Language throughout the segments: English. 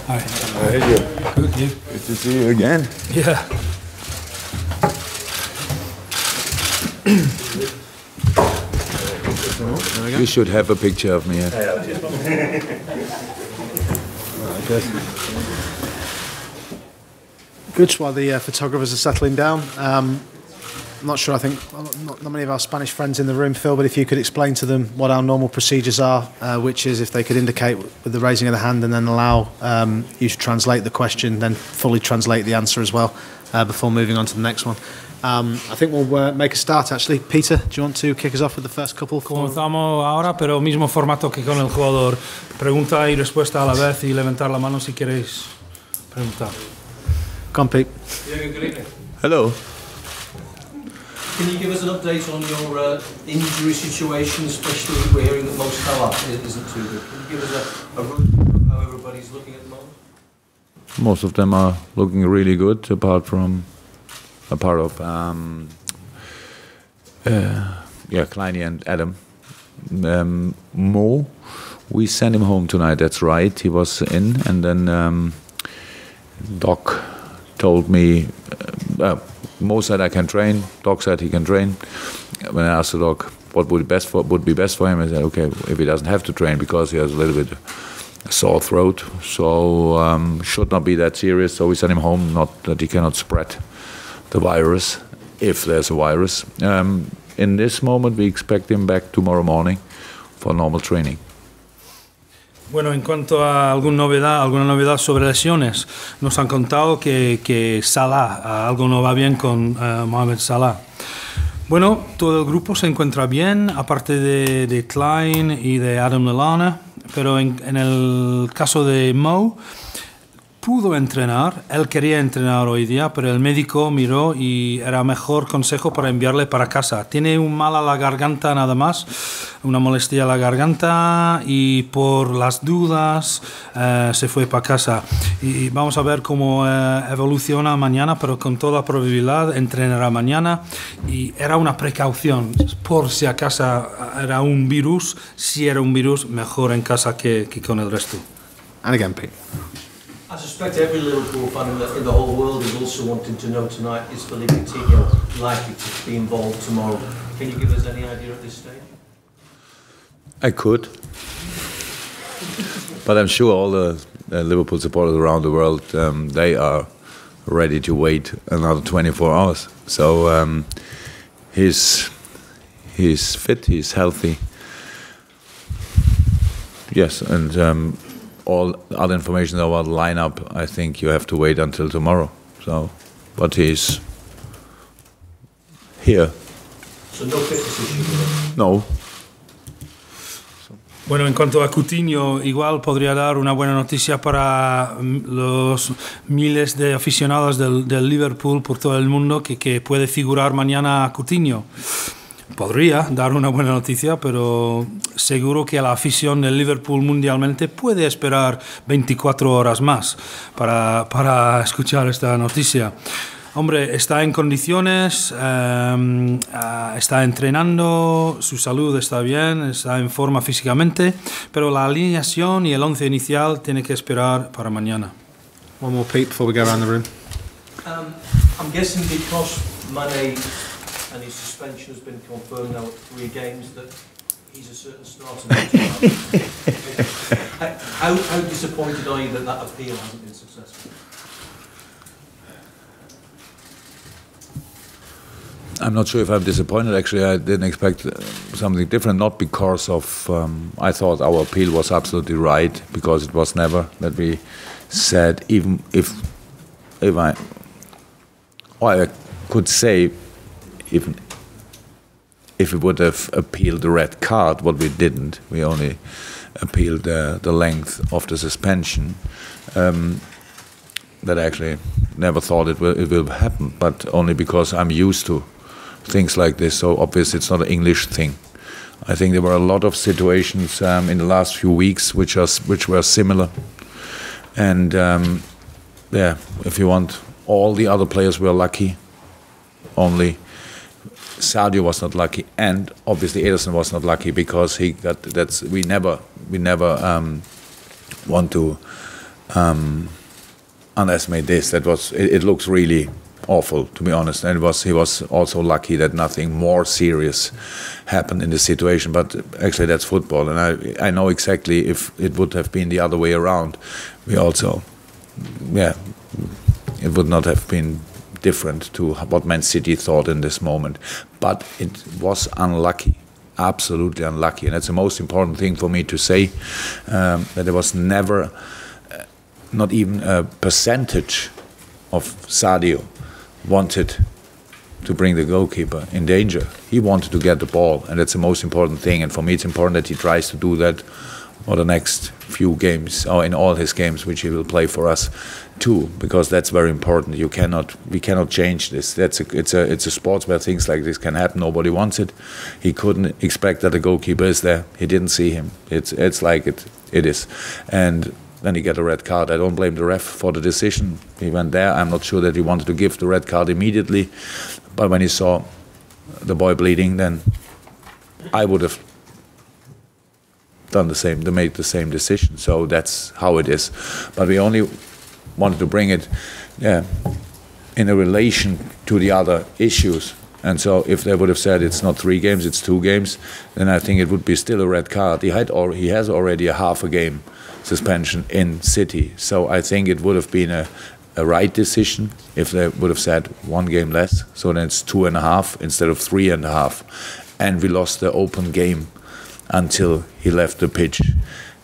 Hi. How are you? Good, you? Good to see you again. Yeah. You should have a picture of me. Good. While the photographers are settling down, I'm not sure. I think not many of our Spanish friends in the room, Phil. But if you could explain to them what our normal procedures are, which is if they could indicate with the raising of the hand and then allow you to translate the question, then fully translate the answer as well before moving on to the next one. I think we'll make a start. Actually, Peter, do you want to kick us off with the first couple? Comenzamos ahora, pero mismo formato que con el jugador. Pregunta y respuesta a la vez y levantar la mano si queréis preguntar. Come on, Pete. Hello. Can you give us an update on your injury situation, especially we're hearing that Mo Salah isn't too good. Can you give us a run of how everybody's looking at the moment? Most of them are looking really good, apart of Kleiny and Adam. Mo, we sent him home tonight. That's right. He was in, and then Doc told me. Mo said I can train. Doc said he can train. When I asked the doc what would be best for him, I said, okay, if he doesn't have to train because he has a little bit a sore throat, so should not be that serious. So we sent him home, not that he cannot spread the virus, if there's a virus. In this moment, we expect him back tomorrow morning for normal training. Bueno, en cuanto a alguna novedad sobre lesiones, nos han contado que Salah, algo no va bien con Mohamed Salah. Bueno, todo el grupo se encuentra bien, aparte de Klein y de Adam Lallana, pero en el caso de Mo, pudo entrenar, él quería entrenar hoy día, pero el médico miró y era mejor consejo para enviarle para casa. Tiene un mal a la garganta nada más, una molestia a la garganta y por las dudas se fue para casa. Y vamos a ver cómo evoluciona mañana, pero con toda probabilidad entrenará mañana y era una precaución por si acaso era un virus, si era un virus mejor en casa que con el resto. And again, Pete. I suspect every Liverpool fan in the whole world is also wanting to know tonight, is Philippe Coutinho likely to be involved tomorrow? Can you give us any idea at this stage? I could. But I'm sure all the Liverpool supporters around the world, they are ready to wait another 24 hours. So he's fit, he's healthy. Yes, and all other information about the lineup, I think you have to wait until tomorrow. So, but he's here. So no fitness issue? No. Bueno, en cuanto a Coutinho, igual podría dar una buena noticia para los miles de aficionados del Liverpool por todo el mundo que puede figurar mañana Coutinho. Podría dar una buena noticia, pero seguro que la afición del Liverpool mundialmente puede esperar 24 horas más para escuchar esta noticia. Hombre, está en condiciones, está entrenando, su salud está bien, está en forma físicamente, pero la alineación y el 11 inicial tiene que esperar para mañana. One more, Pete, before we go around the room. I'm guessing because Mane and his suspension has been confirmed now at 3 games that he's a certain starter. How disappointed are you that appeal hasn't been successful? I'm not sure if I'm disappointed. Actually, I didn't expect something different. Not because of I thought our appeal was absolutely right, because it was never that we said, even if I could say, even if we would have appealed the red card, what we didn't, we only appealed the length of the suspension. That I actually never thought it will happen, but only because I'm used to things like this. So obviously it's not an English thing. I think there were a lot of situations in the last few weeks which were similar, and yeah, if you want, all the other players were lucky. Only Sadio was not lucky, and obviously Ederson was not lucky because he got that's we never want to underestimate this. That was it looks really awful, to be honest, and he was also lucky that nothing more serious happened in the situation. But actually, that's football, and I know exactly if it would have been the other way around, we also, it would not have been different to what Man City thought in this moment. But it was unlucky, absolutely unlucky, and that's the most important thing for me to say, that there was never, not even a percentage of Sadio wanted to bring the goalkeeper in danger. He wanted to get the ball, and that's the most important thing. And for me, it's important that he tries to do that for the next few games, or in all his games, which he will play for us too, because that's very important. We cannot change this. It's a sport where things like this can happen. Nobody wants it. He couldn't expect that the goalkeeper is there. He didn't see him. It's like it is, and then he got a red card. I don't blame the ref for the decision. He went there. I'm not sure that he wanted to give the red card immediately, but when he saw the boy bleeding, then I would have done the same. They made the same decision. So that's how it is. But we only wanted to bring it, in a relation to the other issues. And so if they would have said it's not 3 games, it's 2 games, then I think it would be still a red card. He has already a half a game suspension in City. So I think it would have been a right decision if they would have said 1 game less. So then it's 2.5 instead of 3.5. And we lost the open game until he left the pitch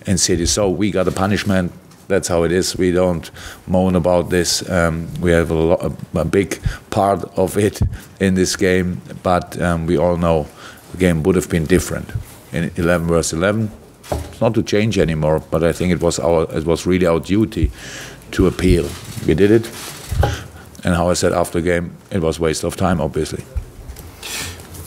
in City. So we got a punishment. That's how it is. We don't moan about this. We have a big part of it in this game, but we all know the game would have been different in 11 versus 11. It's not to change anymore, but I think it was really our duty to appeal. We did it, and how I said after the game, it was a waste of time, obviously.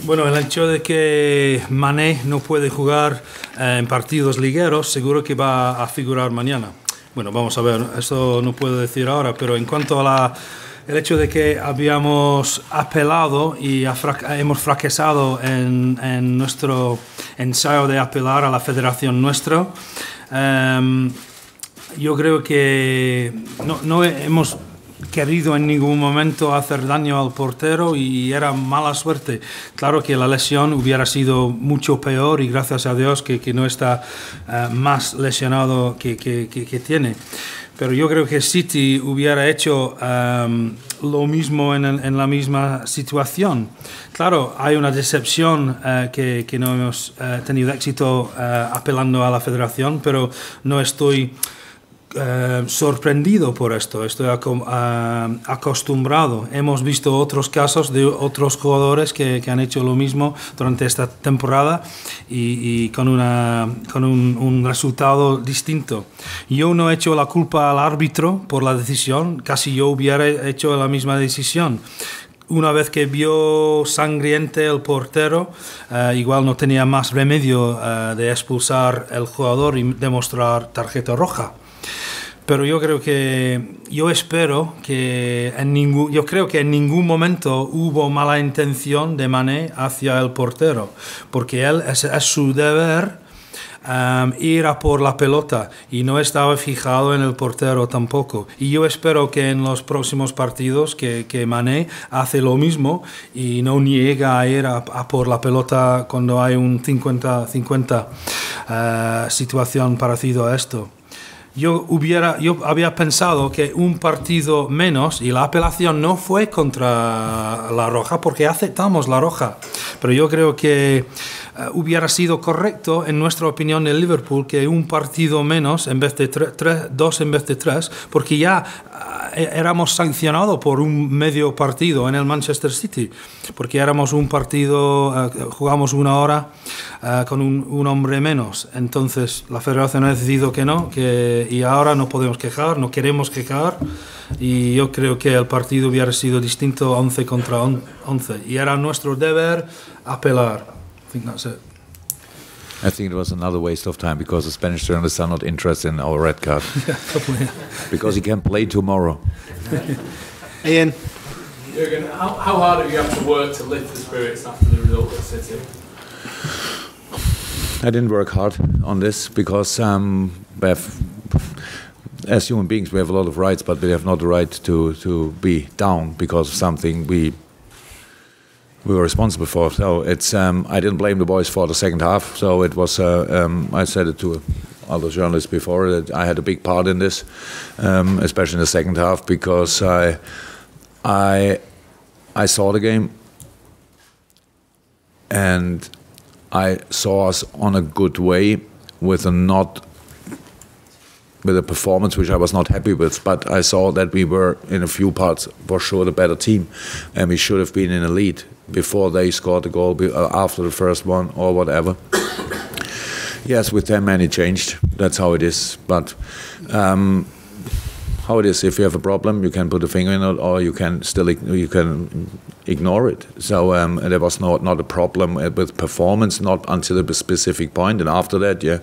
Bueno, el hecho de que Mané no puede jugar en partidos ligueros, seguro que va a figurar mañana. Bueno, vamos a ver, esto no puedo decir ahora, pero en cuanto a el hecho de que habíamos apelado y hemos fracasado en nuestro ensayo de apelar a la federación nuestra, yo creo que no hemos querido en ningún momento hacer daño al portero y era mala suerte. Claro que la lesión hubiera sido mucho peor y gracias a Dios que no está más lesionado que tiene. Pero yo creo que City hubiera hecho lo mismo en la misma situación. Claro, hay una decepción que no hemos tenido éxito apelando a la federación, pero no estoy sorprendido por esto, estoy acostumbrado. Hemos visto otros casos de otros jugadores que han hecho lo mismo durante esta temporada y con un resultado distinto. Yo no he hecho la culpa al árbitro por la decisión, casi yo hubiera hecho la misma decisión. Una vez que vio sangriente el portero, igual no tenía más remedio de expulsar el jugador y demostrar tarjeta roja. Pero yo creo que, yo creo que en ningún momento hubo mala intención de Mané hacia el portero, porque es su deber ir a por la pelota y no estaba fijado en el portero tampoco. Y yo espero que en los próximos partidos que Mané hace lo mismo y no niega a ir a por la pelota cuando hay un 50-50 situación parecida a esto. Yo había pensado que un partido menos, y la apelación no fue contra la roja, porque aceptamos la roja, pero yo creo que hubiera sido correcto, en nuestra opinión, el Liverpool, que un partido menos, en vez de 2 en vez de 3, porque ya éramos sancionados por un medio partido en el Manchester City, porque éramos un partido, jugamos 1 hora con un hombre menos. Entonces la federación ha decidido que no, y ahora no podemos quejar, no queremos quejar, y yo creo que el partido hubiera sido distinto 11 contra 11, y era nuestro deber apelar. I think that's it. I think it was another waste of time because the Spanish journalists are not interested in our red card. Yeah, probably. Because he can play tomorrow. Ian, Jurgen, how hard have you had to work to lift the spirits after the result at City? I didn't work hard on this because we have, as human beings, we have a lot of rights, but we have not the right to be down because of something we were responsible for. So it's I didn't blame the boys for the second half. So it was I said it to other journalists before that I had a big part in this, especially in the second half, because I saw the game and I saw us on a good way with a performance which I was not happy with, but I saw that we were in a few parts for sure the better team, and we should have been in a lead before they scored the goal, after the first one or whatever. Yes, with 10 men it changed. That's how it is. But how it is, if you have a problem, you can put a finger in it, or you can ignore it. So there was not a problem with performance, not until a specific point, and after that, yeah.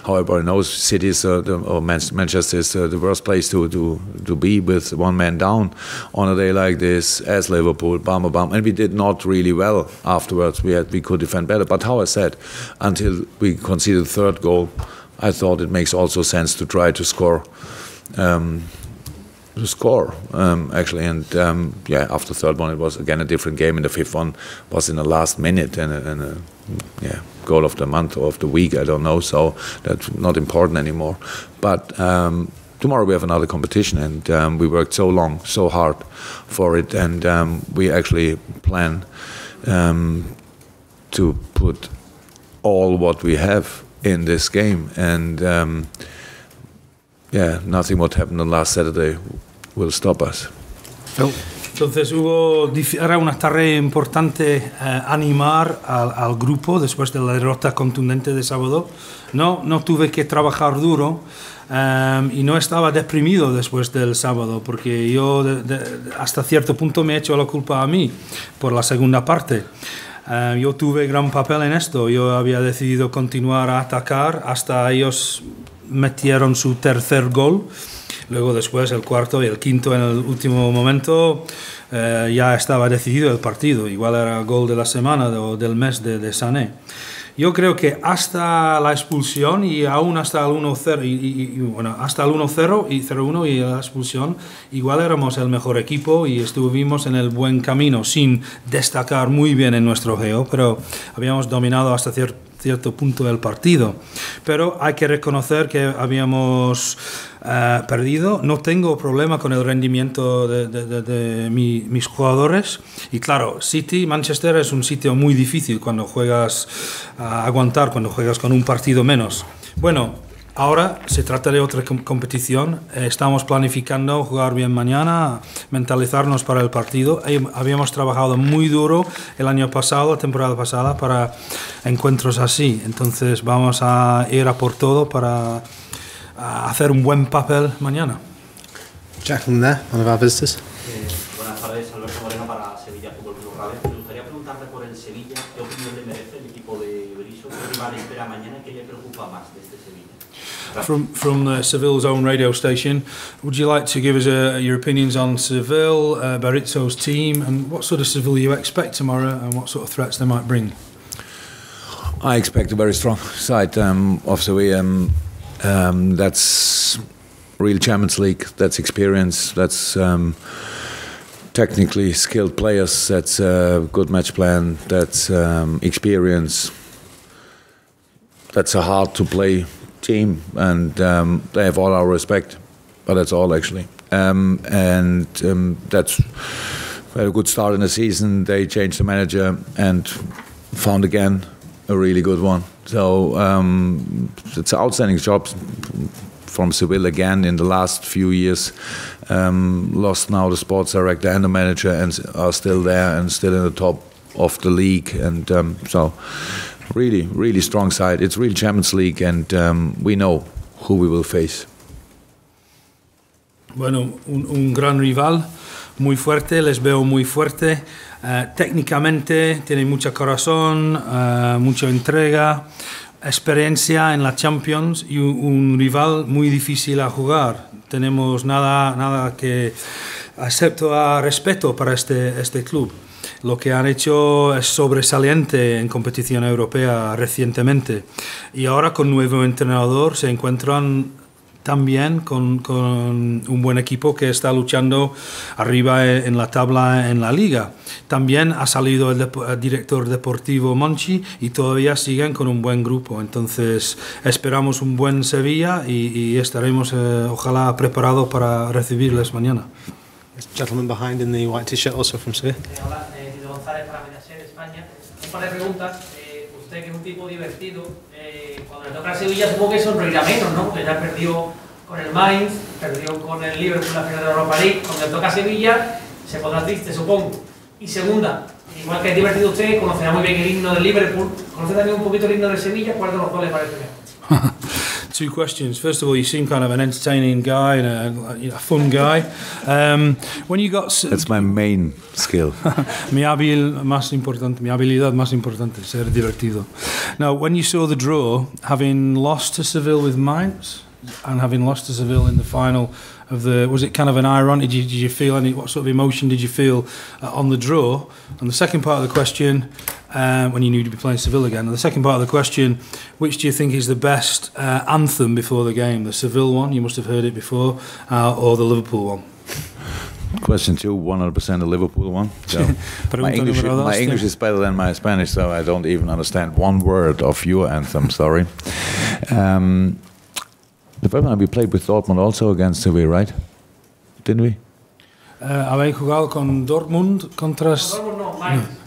How everybody knows, City is or Manchester is the worst place to be with one man down on a day like this, as Liverpool, bam, and we did not really well afterwards. We could defend better, but how I said, until we conceded the third goal, I thought it makes also sense to try to score. Actually, and yeah, after the third one it was again a different game, and the fifth one was in the last minute, and a goal of the month or of the week, I don't know, so that's not important anymore. But tomorrow we have another competition, and we worked so long, so hard for it, and we actually plan to put all what we have in this game, and yeah, nothing what happened on last Saturday will stop us. Phil? Entonces era una tarea importante animar al grupo después de la derrota contundente de sábado. No tuve que trabajar duro y no estaba deprimido después del sábado, porque yo hasta cierto punto me he hecho la culpa a mí por la segunda parte. Yo tuve gran papel en esto. Yo había decidido continuar a atacar hasta ellos metieron su tercer gol. Luego después el cuarto y el quinto en el último momento ya estaba decidido el partido. Igual era el gol de la semana o del mes de Sané. Yo creo que hasta la expulsión y aún hasta el 1-0 bueno, hasta el 1-0 y 0-1 y la expulsión, igual éramos el mejor equipo y estuvimos en el buen camino sin destacar muy bien en nuestro juego, pero habíamos dominado hasta cierto punto del partido. Pero hay que reconocer que habíamos perdido. No tengo problema con el rendimiento de mis jugadores. Y claro, Manchester es un sitio muy difícil cuando juegas a aguantar, cuando juegas con un partido menos. Bueno, ahora se trata de otra competición. Estamos planificando jugar bien mañana, mentalizarnos para el partido. Habíamos trabajado muy duro el año pasado, la temporada pasada, para encuentros así. Entonces vamos a ir a por todo para hacer un buen papel mañana. Jacqueline there, one of our visitors. Buenas tardes, Alberto Moreno para Sevilla Fútbol Club Radio. Me gustaría preguntarle por el Sevilla, ¿qué opinión le merece el equipo de Berizzo? ¿Qué rival espera mañana y qué le preocupa más de este Sevilla? From Seville's own radio station, would you like to give us your opinions on Seville, Berizzo's team, and what sort of Seville you expect tomorrow, and what sort of threats they might bring? I expect a very strong side of Sevilla. That's real Champions League, that's experience, that's technically skilled players, that's a good match plan, that's experience, that's a hard to play team, and they have all our respect, but that's all actually. That's a good start in the season. They changed the manager and found again a really good one. So it's an outstanding job from Seville again in the last few years. Lost now the sports director and the manager, and are still there and still in the top of the league. And so really, really strong side. It's real Champions League, and we know who we will face. Bueno, un gran rival, muy fuerte, les veo muy fuerte. Técnicamente tiene mucho corazón, mucha entrega, experiencia en la Champions y un rival muy difícil a jugar. Tenemos nada que acepto a respeto para este club. Lo que han hecho es sobresaliente en competición europea recientemente y ahora con nuevo entrenador se encuentran también con un buen equipo que está luchando arriba en la tabla en la liga. También ha salido el director deportivo Monchi y todavía siguen con un buen grupo. Entonces esperamos un buen Sevilla y estaremos ojalá preparados para recibirles mañana. This gentleman behind in the white t-shirt also from Sevilla. Hola, Tito González para Mediaset España. Un par de preguntas. Usted que es un tipo divertido, cuando le toca a Sevilla supongo que sonreirá menos, ¿no? Porque ya perdió con el Mainz, perdió con el Liverpool la final de la Europa League. Cuando le toca a Sevilla se pondrá triste, supongo. Y segunda, igual que es divertido usted, conocerá muy bien el himno del Liverpool. ¿Conoce también un poquito el himno de Sevilla? ¿Cuál de los dos le parece mejor? Two questions. First of all, you seem kind of an entertaining guy and a fun guy. When you got That's my main skill. mi habilidad más importante, ser divertido. Now, when you saw the draw, having lost to Seville with Mainz and having lost to Seville in the final of the, was it kind of an irony? Did you feel any? What sort of emotion did you feel on the draw? And the second part of the question. When you knew you'd be playing Seville again. And the second part of the question, which do you think is the best anthem before the game? The Seville one, you must have heard it before, or the Liverpool one? Question 2, 100% the Liverpool one. So my English is better than my Spanish, so I don't even understand one word of your anthem, sorry. The first time we played with Dortmund also against Sevilla, right? Didn't we? Habéis jugado con Dortmund contra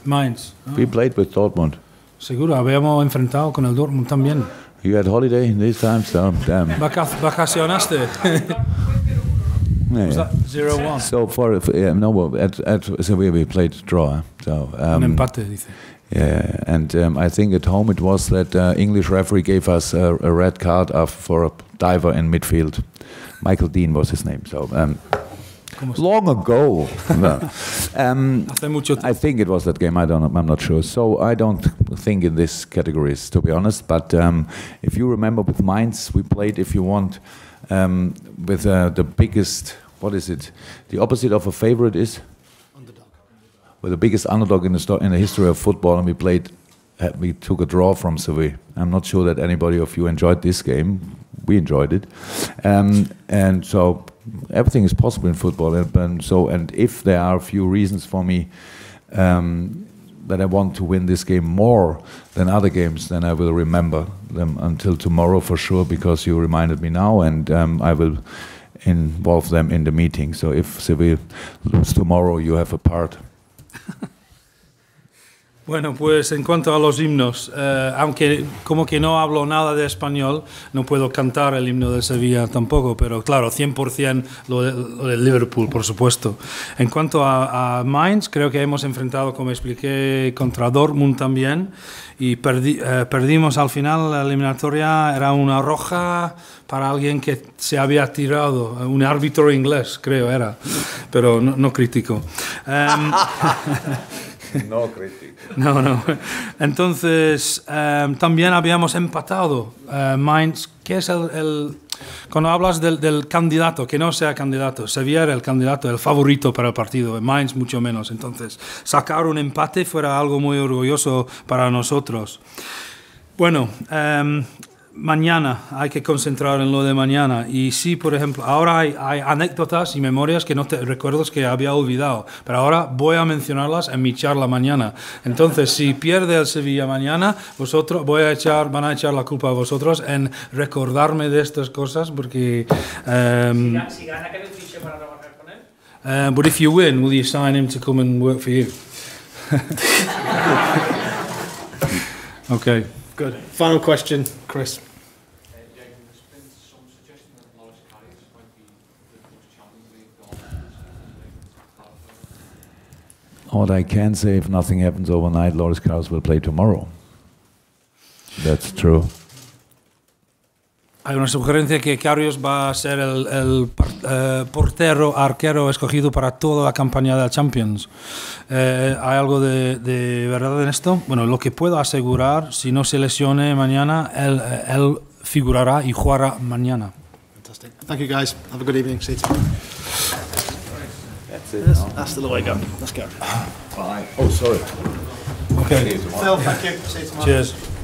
Mainz. We played with Dortmund. Seguro, habíamos enfrentado con el Dortmund también. You had holiday in these times, so damn. Vacacionaste. Was that 0-1? So at Sevilla we played draw. So un empate, dice. Yeah, and I think at home it was that English referee gave us a red card for a diver in midfield. Michael Dean was his name. So. Long ago. I think it was that game. I don't know. I'm not sure. So I don't think in this categories, to be honest. But if you remember with Mainz, we played, if you want, with the biggest. What is it? The opposite of a favorite is underdog. With the biggest underdog in the history of football, and we played. We took a draw from Sevilla. I'm not sure that anybody of you enjoyed this game. We enjoyed it, and so. Everything is possible in football, and if there are a few reasons for me that I want to win this game more than other games, then I will remember them until tomorrow for sure, because you reminded me now, and I will involve them in the meeting. So if Sevilla lose tomorrow, you have a part. Bueno, pues en cuanto a los himnos, aunque como que no hablo nada de español, no puedo cantar el himno de Sevilla tampoco, pero claro, 100% lo de Liverpool, por supuesto. En cuanto a Mainz, creo que hemos enfrentado, como expliqué, contra Dortmund también, y perdimos al final. La eliminatoria era una roja para alguien que se había tirado, un árbitro inglés, creo era, pero no critico. No crítico. No. Entonces, también habíamos empatado. Mainz, que es cuando hablas del candidato, que no sea candidato, Sevilla era el candidato, el favorito para el partido, Mainz mucho menos. Entonces, sacar un empate fuera algo muy orgulloso para nosotros. Bueno, mañana hay que concentrar en lo de mañana. Y sí, por ejemplo, ahora hay anécdotas y memorias que recuerdos que había olvidado, pero ahora voy a mencionarlas en mi charla mañana. Entonces, si pierde el Sevilla mañana, vosotros van a echar la culpa a vosotros en recordarme de estas cosas, porque si gana, ¿qué le fiche para trabajar con él? But if you win, will you sign him to come and work for you? Okay. Good. Final question, Chris. There's been some suggestion that Loris Karius might be Liverpool's Champions League goal. What I can say, if nothing happens overnight, Loris Karius will play tomorrow. That's true. Hay una sugerencia que Karius va a ser el arquero escogido para toda la campaña de la Champions. ¿Hay algo de verdad en esto? Bueno, lo que puedo asegurar, si no se lesione mañana, él figurará y jugará mañana. Fantastic. Thank you, guys. Have a good evening. See you tomorrow. That's the way to go. Let's go. Bye. Oh, sorry. Okay. Phil, thank you. See you tomorrow. Cheers.